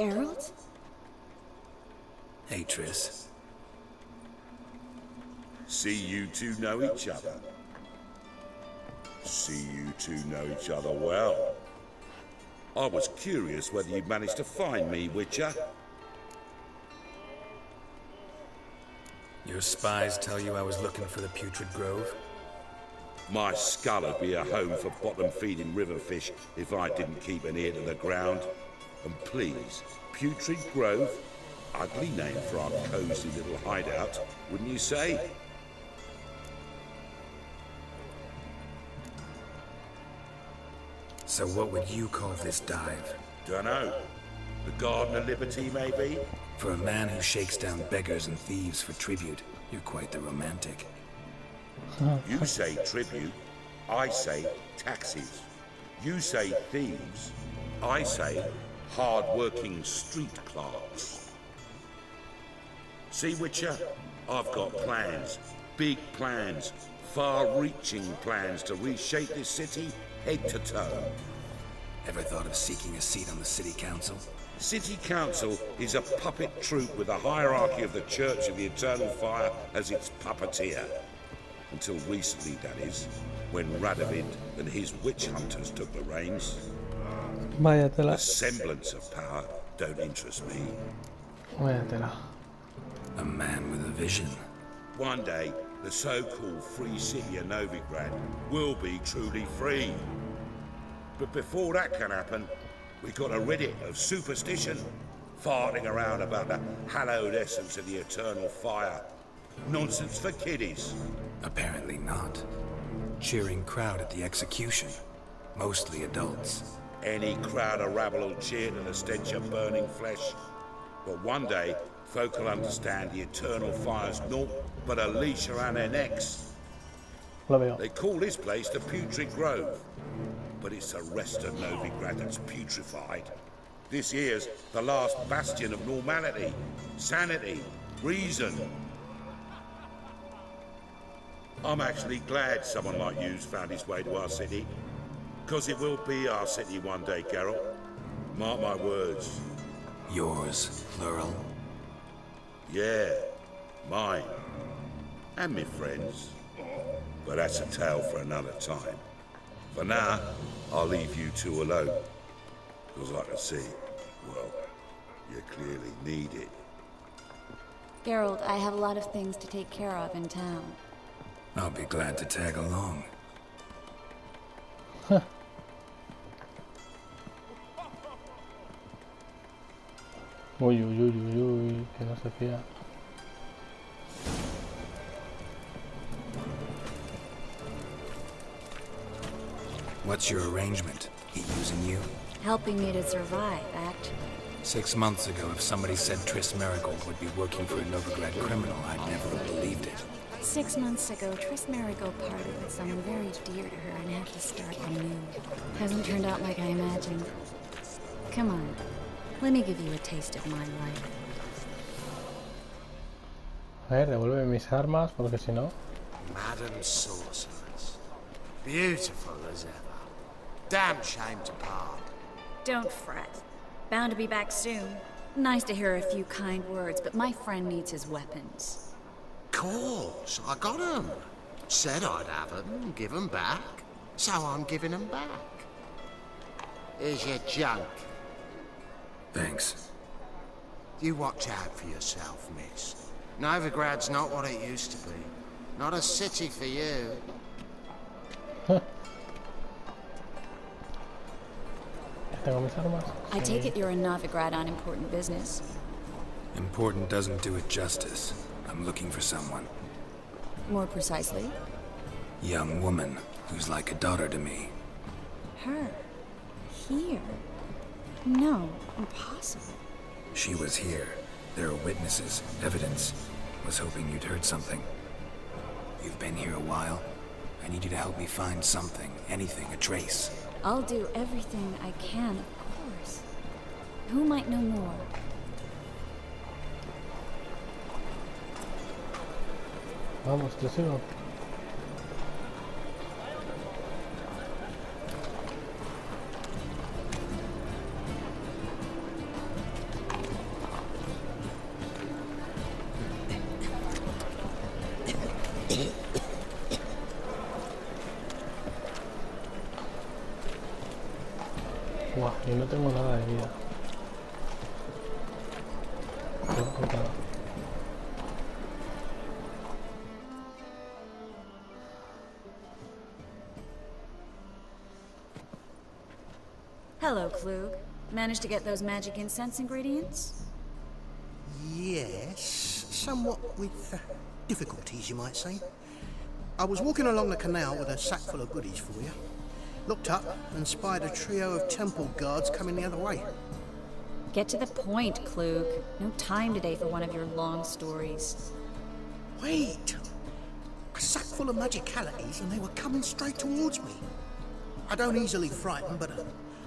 Geralt? Hey, Triss. See you two know each other. See you two know each other well. I was curious whether you'd managed to find me, Witcher. Your spies tell you I was looking for the Putrid Grove? My skull would be a home for bottom-feeding river fish if I didn't keep an ear to the ground. And please, Putrid Grove? Ugly name for our cozy little hideout, wouldn't you say? So what would you call this dive? Dunno. The Garden of Liberty, maybe? For a man who shakes down beggars and thieves for tribute, you're quite the romantic. You say tribute, I say taxes. You say thieves, I say hard-working street clerks. See, Witcher, I've got plans, big plans, far-reaching plans to reshape this city head to toe. Ever thought of seeking a seat on the city council? City Council is a puppet troupe with a hierarchy of the Church of the Eternal Fire as its puppeteer. Until recently, that is, when Radovid and his witch hunters took the reins. Vaya tela. The semblance of power don't interest me. Vaya tela. A man with a vision. One day, the so-called free city of Novigrad will be truly free. But before that can happen, we got to rid it of superstition, farting around about the hallowed essence of the eternal fire. Nonsense for kiddies. Apparently not. Cheering crowd at the execution. Mostly adults. Any crowd of rabble will cheer to the stench of burning flesh. But one day, folk will understand the eternal fire's naught but a leash around their necks. Lo veo. They call this place the Putrid Grove. But it's the rest of Novigrad that's putrefied. This here's the last bastion of normality, sanity, reason. I'm actually glad someone like you's found his way to our city. Because it will be our city one day, Geralt. Mark my words. Yours, plural. Yeah, mine. And me friends. But that's a tale for another time. For now, I'll leave you two alone. Because I can see, well, you clearly need it. Geralt, I have a lot of things to take care of in town. I'll be glad to tag along. Uy, uy, uy, uy, uy, que no se fía. What's your arrangement? He using you? Helping me to survive, actually. 6 months ago, if somebody said Triss Marigold would be working for a Novigrad criminal, I'd never have believed it. 6 months ago, Triss Marigold parted with someone very dear to her and had to start anew. Hasn't turned out like I imagined. Come on, let me give you a taste of my life. A ver, devuelve mis armas, porque si no... Madam Sorceress. Beautiful as ever. Damn shame to part. Don't fret. Bound to be back soon. Nice to hear a few kind words, but my friend needs his weapons. Course, I got 'em. Said I'd have 'em and give 'em back. So I'm giving 'em back. Here's your junk. Thanks. You watch out for yourself, miss. Novigrad's not what it used to be. Not a city for you. Tengo mis armas. I take it you're in Novigrad on important business. Important doesn't do it justice. I'm looking for someone. More precisely? Young woman who's like a daughter to me. Her? Here? No, impossible. She was here. There are witnesses, evidence. Was hoping you'd heard something. You've been here a while. I need you to help me find something, anything, a trace. I'll do everything I can, of course. Who might know more? Vamos, te sigo. Y no tengo nada de vida. Qué putada. Hello, Klug. Managed to get those magic incense ingredients? Yes, somewhat with difficulties, you might say. I was walking along the canal with a sack full of goodies for you. Looked up and spied a trio of temple guards coming the other way. Get to the point, Klug. No time today for one of your long stories. Wait! A sack full of magicalities and they were coming straight towards me. I don't easily frighten, but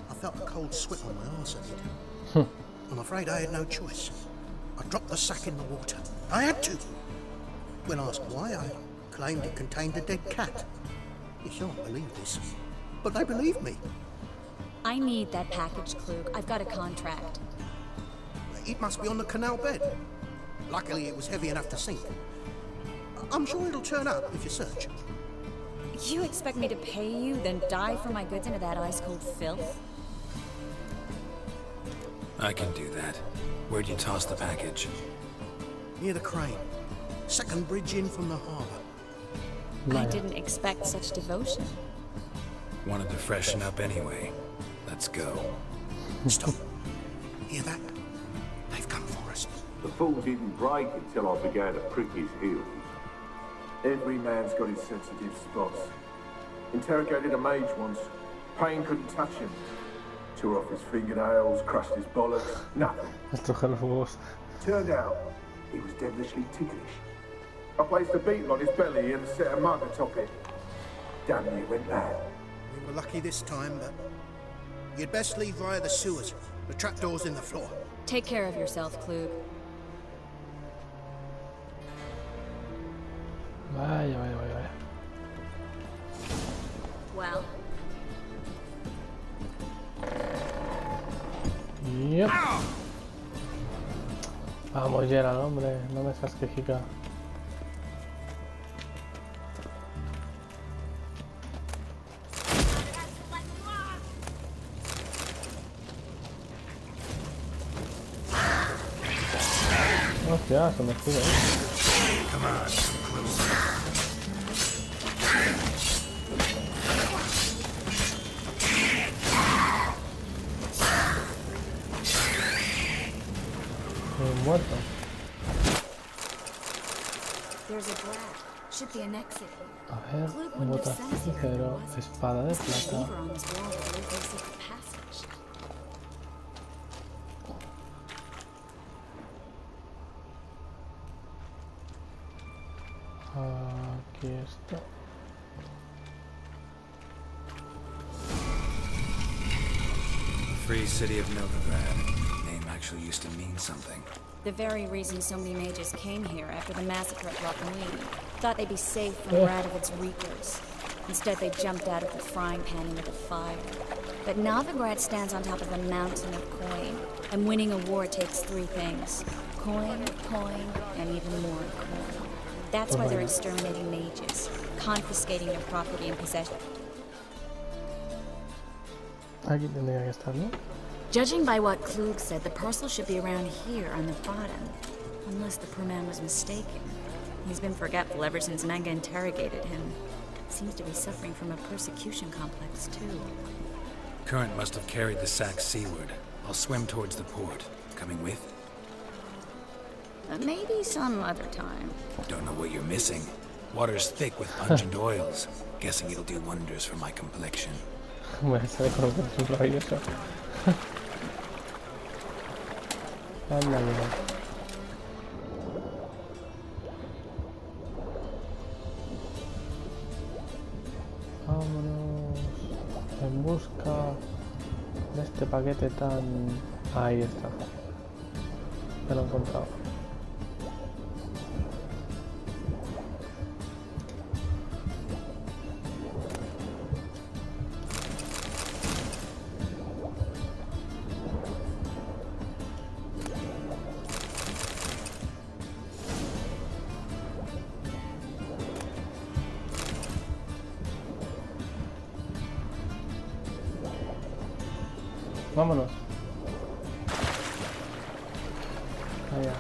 I felt a cold sweat on my arse, I did. I'm afraid I had no choice. I dropped the sack in the water. I had to. When asked why, I claimed it contained a dead cat. You shan't believe this, but they believed me. I need that package, Klug. I've got a contract. It must be on the canal bed. Luckily, it was heavy enough to sink. I'm sure it'll turn up if you search. You expect me to pay you, then dive for my goods into that ice-cold filth? I can do that. Where'd you toss the package? Near the crane. Second bridge in from the harbour. I didn't expect such devotion. Wanted to freshen up anyway. Let's go. Stop. Hear that? They've come for us. The fool didn't break until I began to prick his heels. Every man's got his sensitive spots. Interrogated a mage once. Pain couldn't touch him. Tore off his fingernails, crushed his bollocks, nothing. Estruje los huevos. Turned out, he was devilishly ticklish. I placed a beetle on his belly and set a mug atop it. Damn near went mad. We were lucky this time, but you'd best leave via the sewers. The trapdoor's in the floor. Take care of yourself, Klug. Vaya, vaya, vaya, vaya. Well. Yep. Vamos, Gerald, hombre, no me seas quejica. Hostia, se me escucha, Come on, closer. Muerto. There's a draft. Should be an exit. A ver, botas de cero, espada de plata. Lever on this wall that leads us to the passage. Aquí está. The free city of Novigrad. Name actually used to mean something. The very reason so many mages came here after the massacre at Lochmween. Thought they'd be safe from Radovic's reapers. Instead, they jumped out of the frying pan into the fire. But Novigrad stands on top of a mountain of coin, and winning a war takes three things. Coin, coin, and even more coin. That's why they're exterminating mages, confiscating their property and possession. Aquí tendría que estar, ¿no? Judging by what Klug said, the parcel should be around here on the bottom. Unless the poor man was mistaken. He's been forgetful ever since Manga interrogated him. Seems to be suffering from a persecution complex, too. Current must have carried the sack seaward. I'll swim towards the port. Coming with? Maybe some other time. Don't know what you're missing. Water's thick with pungent oils. Guessing it'll do wonders for my complexion. Me sale con un control maravilloso. Anda, mira. Vámonos en busca de este paquete tan... Ahí está. Ya lo he encontrado. Vámonos. Allá.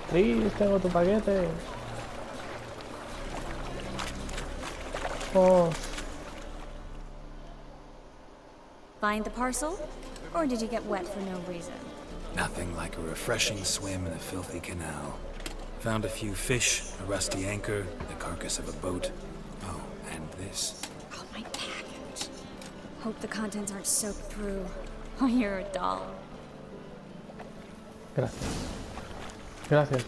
Triss, tengo tu paquete. Oh, Find the parcel? Or did you get wet for no reason? Nothing like a refreshing swim in a filthy canal. Found a few fish, a rusty anchor, the carcass of a boat. Oh, and this. Oh, my package. Hope the contents aren't soaked through. Oh, you're a doll. gracias. Gracias.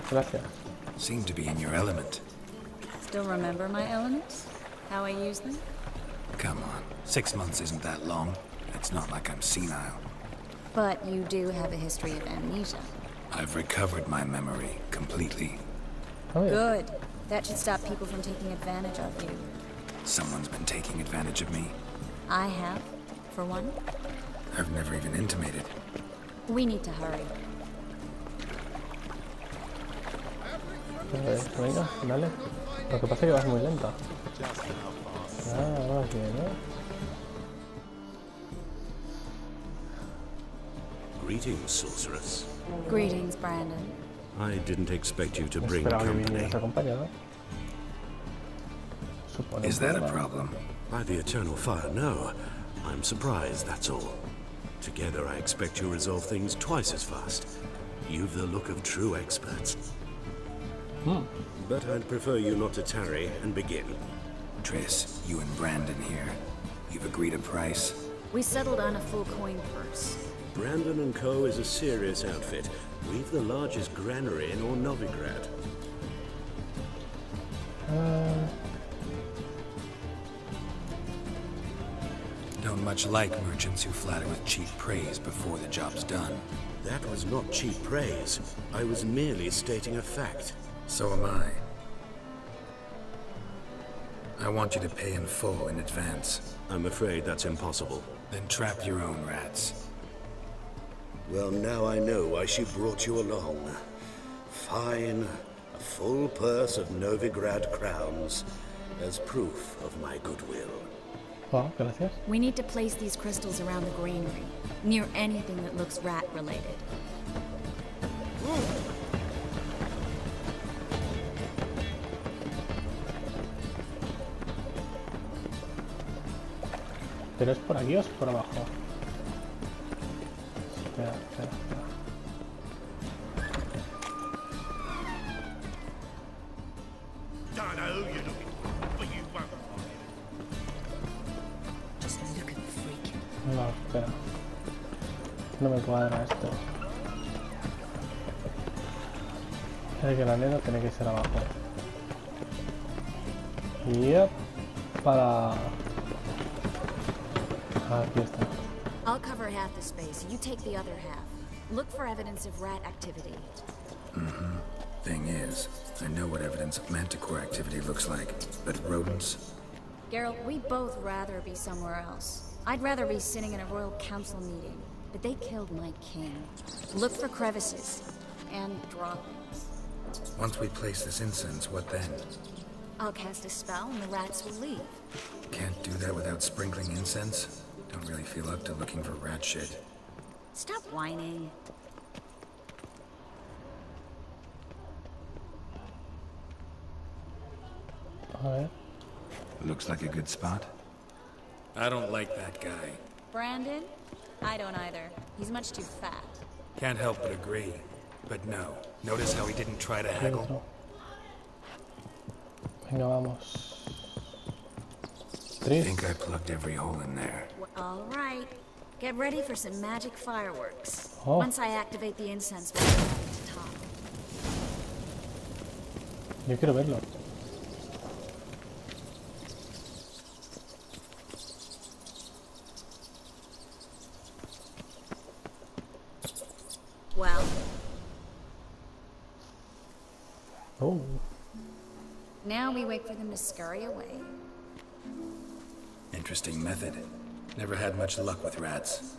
Gracias. Seem to be in your element. Still remember my elements? How I use them? Come on, 6 months isn't that long. It's not like I'm senile. But you do have a history of amnesia. I've recovered my memory completely. Oh, yeah. Good. That should stop people from taking advantage of you. Someone's been taking advantage of me. I have, for one. I've never even intimated. We need to hurry. Venga, dale. Lo que pasa es que vas muy lenta. Ah, vas bien, ¿eh? Greetings, sorceress. Greetings, Brandon. I didn't expect you to bring Esperaba que company. vinieras acompañado. Supone Is un that a problema. problem? By the eternal fire, no. I'm surprised, that's all. Together, I expect you resolve things twice as fast. You've the look of true experts. But I'd prefer you not to tarry and begin. Triss, you and Brandon here. You've agreed a price? We settled on a full coin purse. Brandon & Co. is a serious outfit. We've the largest granary in all Novigrad. Don't much like merchants who flatter with cheap praise before the job's done. That was not cheap praise. I was merely stating a fact. So am I. I want you to pay in full in advance. I'm afraid that's impossible. Then trap your own rats. Well, now I know why she brought you along. Fine. A full purse of Novigrad crowns as proof of my goodwill. Oh, gracias. We need to place these crystals around the granary, near anything that looks rat-related. ¿Pero es por aquí o es por abajo? Espera, espera, espera. Don't know who you're looking for, but you won't find Just look at the freak. No, espera. No me cuadra esto. El granero tiene que ser abajo. Yep. Para... Aquí está. I'll cover half the space. You take the other half. Look for evidence of rat activity. Thing is, I know what evidence of manticore activity looks like, but rodents? Geralt, we'd both rather be somewhere else. I'd rather be sitting in a royal council meeting, but they killed my king. Look for crevices and droppings. Once we place this incense, what then? I'll cast a spell and the rats will leave. Can't do that without sprinkling incense? Don't really feel up to looking for rat shit. Stop whining. A ver. Looks like a good spot. I don't like that guy. Brandon? I don't either. He's much too fat. Can't help but agree. But no. Notice how he didn't try to haggle? Dentro. Venga, vamos. I Triss. think I plugged every hole in there. All right. Get ready for some magic fireworks. Oh. Once I activate the incense, we'll go to talk. Yo quiero verlo. Well, Oh. now we wait for them to scurry away. Interesting method. Never had much luck with rats.